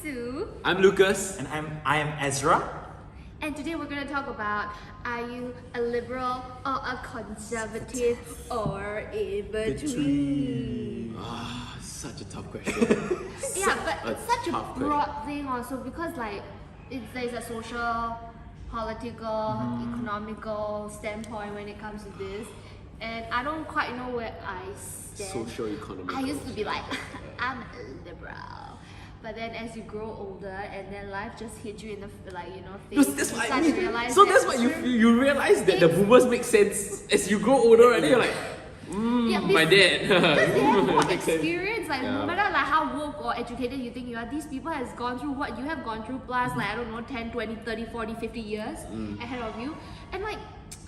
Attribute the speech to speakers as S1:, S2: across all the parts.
S1: Sue.
S2: I'm Lucas.
S3: And I am Ezra.
S1: And today we're going to talk about, are you a liberal or a conservative or in between?
S2: Such a tough question.
S1: Yeah, but it's such a
S2: tough
S1: broad thing also because there's a social, political, economical standpoint when it comes to this. And I don't quite know where I stand.
S2: Social economic.
S1: I used to be like, I'm a liberal. But then as you grow older and then life just hits you in the face,
S2: That's what
S1: you
S2: I
S1: start to
S2: mean.
S1: realize
S2: So
S1: that
S2: that's what you realize that the boomers make sense as you grow older, and then you're like, my dad.
S1: Because they have more
S2: Makes sense.
S1: experience, no
S2: Yeah.
S1: matter how woke or educated you think you are, these people has gone through what you have gone through plus 10, 20, 30, 40, 50 years ahead of you. And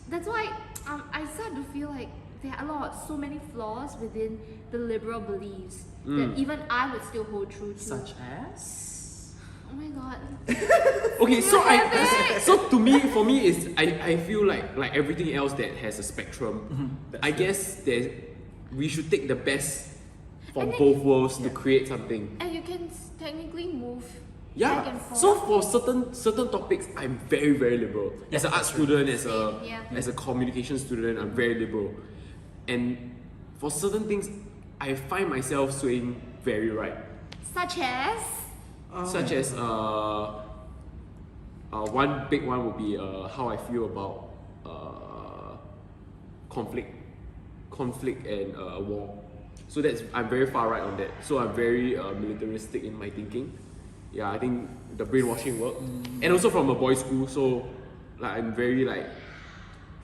S1: that's why I start to feel like there are so many flaws within the liberal beliefs that even I would still hold true to.
S3: Such as?
S1: Oh my god.
S2: Okay, so for me is I feel like everything else that has a spectrum. I guess we should take the best from both worlds to create something.
S1: And you can technically move back
S2: Yeah.
S1: and forth.
S2: So for certain topics, I'm very, very liberal. As an art student, as a communication student, I'm very liberal. And for certain things, I find myself swaying very right.
S1: Such as
S2: One big one would be how I feel about conflict and war. So I'm very far right on that. So I'm very militaristic in my thinking. Yeah, I think the brainwashing work, and also from a boys' school. So I'm very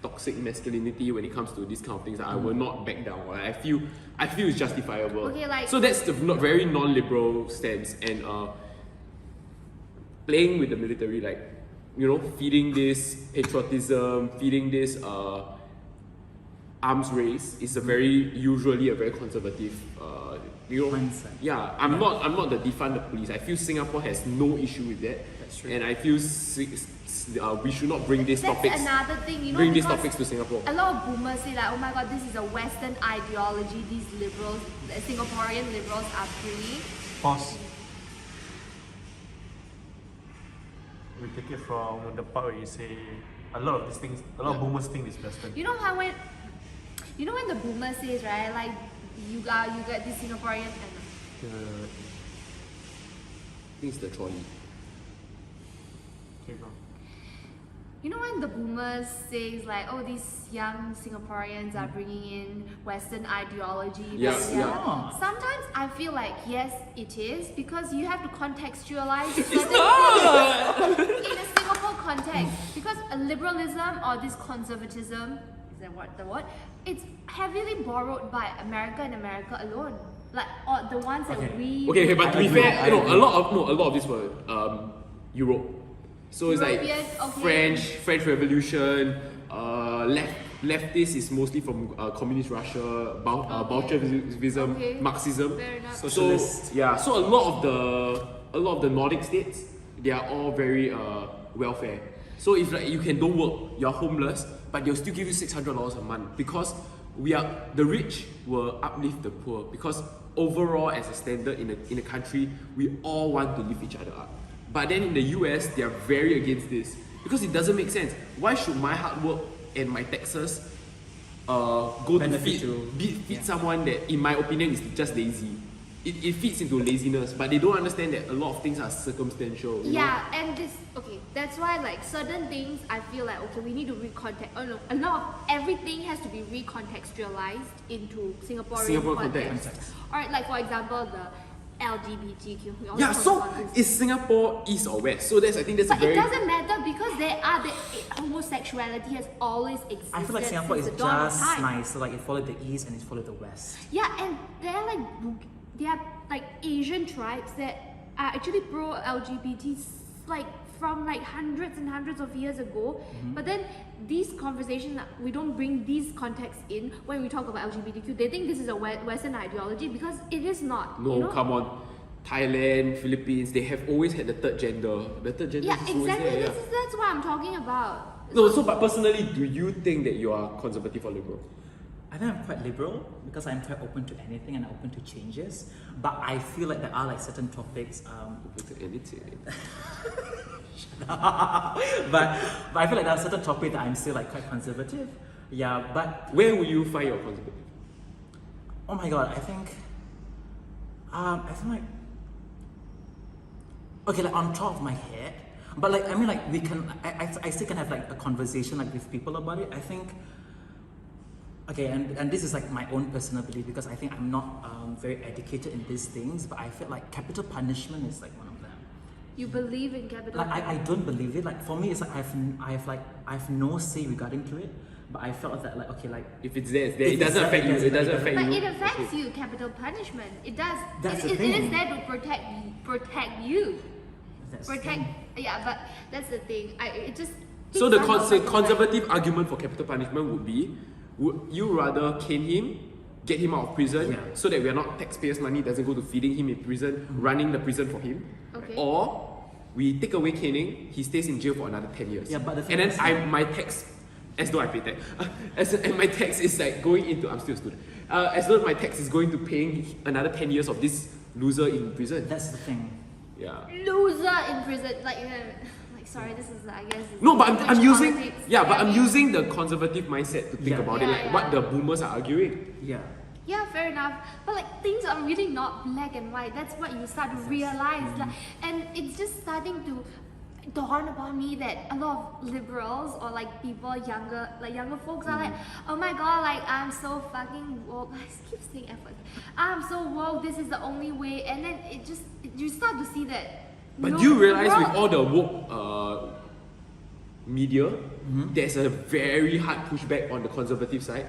S2: toxic masculinity when it comes to these kind of things. I will not back down. I feel it's justifiable.
S1: Okay,
S2: so that's the very non-liberal stance, and playing with the military, feeding this patriotism, feeding this arms race is usually a very conservative.
S3: Mindset.
S2: Yeah, I'm not the defund the police. I feel Singapore has no issue with that.
S3: That's true.
S2: And I feel we should not bring these topics.
S1: That's another thing,
S2: Bring these
S1: because
S2: topics to Singapore.
S1: a lot of boomers say oh my god, this is a Western ideology, these liberals, the Singaporean liberals are bringing.
S3: Pause. We take it from the part where you say a lot of these things, a lot of boomers think it's Western.
S1: You know when the boomer says, right, you get this Singaporean
S2: I think it's the trolley.
S3: Okay, go.
S1: You know when the boomers says these young Singaporeans are bringing in Western ideology.
S2: Yeah.
S1: Sometimes I feel like yes, it is because you have to contextualize certain things in a Singapore context. Because a liberalism or this conservatism, is that what the word? It's heavily borrowed by America and America alone. Or the ones that we.
S2: Okay, but to be fair, a lot of these were Europe. So it's
S1: European, okay.
S2: French Revolution. Leftist is mostly from communist Russia, Bolshevism,
S1: Okay.
S2: Marxism.
S1: Fair enough.
S3: Socialist.
S2: So a lot of the Nordic states, they are all very welfare. So if you don't work, you're homeless, but they'll still give you $600 a month because the rich will uplift the poor, because overall as a standard in a country, we all want to lift each other up. But then in the US, they are very against this because it doesn't make sense. Why should my hard work and my taxes go to feed someone that, in my opinion, is just lazy? It fits into laziness, but they don't understand that a lot of things are circumstantial.
S1: And that's why certain things I feel we need to recontext. A lot of everything has to be recontextualized into Singaporean context. Alright, for example, the LGBTQ.
S2: Yeah, so is Singapore East or West? So I think that's
S1: but
S2: a very.
S1: It doesn't matter because homosexuality has always existed.
S3: I feel like Singapore is
S1: since the dawn of
S3: just
S1: time.
S3: nice. So it followed the East and it followed the West.
S1: Yeah, and there are Asian tribes that are actually pro LGBT, from hundreds and hundreds of years ago. But then these conversations, we don't bring these contexts in when we talk about LGBTQ. They think this is a Western ideology because it is not.
S2: No, come on. Thailand, Philippines, they have always had the third gender. The third gender
S1: Yeah,
S2: is always
S1: exactly.
S2: there.
S1: That's what I'm talking about.
S2: No, but personally, do you think that you are conservative or liberal?
S4: I think I'm quite liberal because I'm quite open to anything and open to changes. But I feel like there are like certain topics.
S2: Open to anything.
S4: but I feel like there are certain topics that I'm still like quite conservative. Yeah, but
S2: Where will you find your conservative?
S4: oh my god, I think like okay, like on top of my head. But like I mean, like we can, I still can have like a conversation like with people about it. I think. Okay, and this is like my own personal belief because I think I'm not very educated in these things, but I feel like capital punishment is like one of them.
S1: You believe in capital
S4: Like I don't believe it. Like for me, it's like I have no say regarding to it. But I felt that like okay, like
S2: If it's there, it's there.
S4: If
S2: It doesn't
S4: it's
S2: affect
S4: there,
S2: you. It doesn't
S4: it
S2: affect
S1: But
S2: you.
S1: it affects you, capital punishment. It does.
S4: That's the
S1: It
S4: thing.
S1: is there to protect you.
S4: that's the
S1: Protect.
S4: thing.
S1: Yeah, but that's the thing. It just.
S2: So the
S1: takes some of my
S2: conservative argument for capital punishment would be, would you rather cane him, get him out of prison,
S4: Yeah.
S2: so that we are not taxpayers' money doesn't go to feeding him in prison, running the prison for him,
S1: Okay.
S2: or we take away caning, he stays in jail for another 10 years.
S4: Yeah, but the thing
S2: and
S4: is-
S2: then my tax, as though I pay tax, and my tax is like going into, I'm still a student, as though my tax is going to paying another 10 years of this loser in prison.
S4: That's the thing.
S2: Yeah.
S1: Loser in prison, like sorry, this is I guess. It's
S2: No, but I'm
S1: which
S2: using,
S1: politics.
S2: yeah, but I'm
S1: Yeah.
S2: using the conservative mindset to think
S4: Yeah.
S2: about it,
S1: Yeah,
S2: like
S1: yeah.
S2: what the boomers are arguing.
S4: Yeah.
S1: Yeah, fair enough. But like things are really not black and white. That's what you start to realize. Like, and it's just starting to dawn upon me that a lot of liberals or like people younger folks are like, oh my god, like I'm so fucking woke. I keep saying effort. I'm so woke. This is the only way. And then you start to see that.
S2: But
S1: no,
S2: do you
S1: the
S2: realize
S1: world-
S2: with all the woke media, there's a very hard pushback on the conservative side?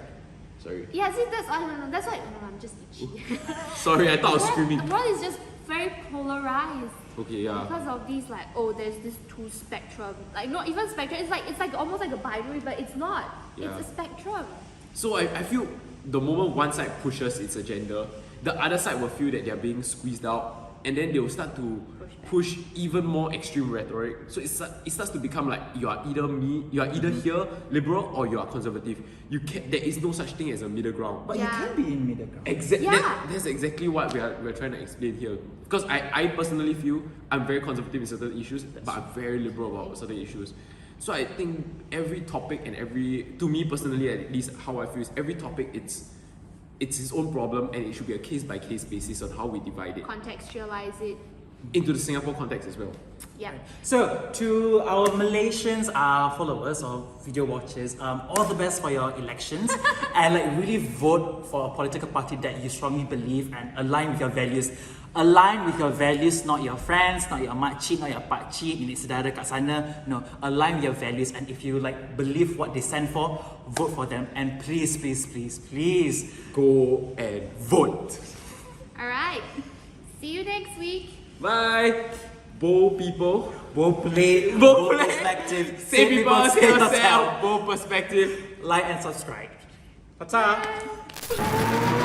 S2: Sorry.
S1: Yeah, see, that's I don't know. That's why I'm just itchy.
S2: Sorry, I thought I was
S1: The
S2: screaming.
S1: world is just very polarized.
S2: Okay, yeah.
S1: Because of these, like, oh, there's this two spectrum. Like, not even spectrum. It's like almost like a binary, but it's not.
S2: Yeah.
S1: It's a spectrum.
S2: So I feel the moment one side pushes its agenda, the other side will feel that they're being squeezed out, and then they will start to push even more extreme rhetoric. So it starts to become like you are either here liberal or you are conservative. There is no such thing as a middle ground.
S4: But
S1: Yeah.
S4: you can be in middle ground.
S1: Yeah.
S2: That's exactly what we're trying to explain here. Because I personally feel I'm very conservative in certain issues, but I'm very liberal about certain issues. So I think every topic and to me personally at least how I feel is every topic it's its own problem and it should be a case by case basis on how we divide it
S1: Contextualize it.
S2: into the Singapore context as well.
S1: Yeah.
S4: So, to our Malaysians followers or video watchers, all the best for your elections and like really vote for a political party that you strongly believe and align with your values. Align with your values, not your friends, not your makcik, not your pakcik, nenek saudara kat sana. No, align with your values, and if you like believe what they stand for, vote for them. And please, please, please, please
S2: Go and vote.
S1: Alright. See you next week.
S2: Bye. Bo people.
S4: Bo play,
S2: Bo
S4: bo
S2: play.
S4: perspective.
S2: Say people, say yourself. Bo perspective.
S4: Like and subscribe. Ta-ta.
S1: Bye.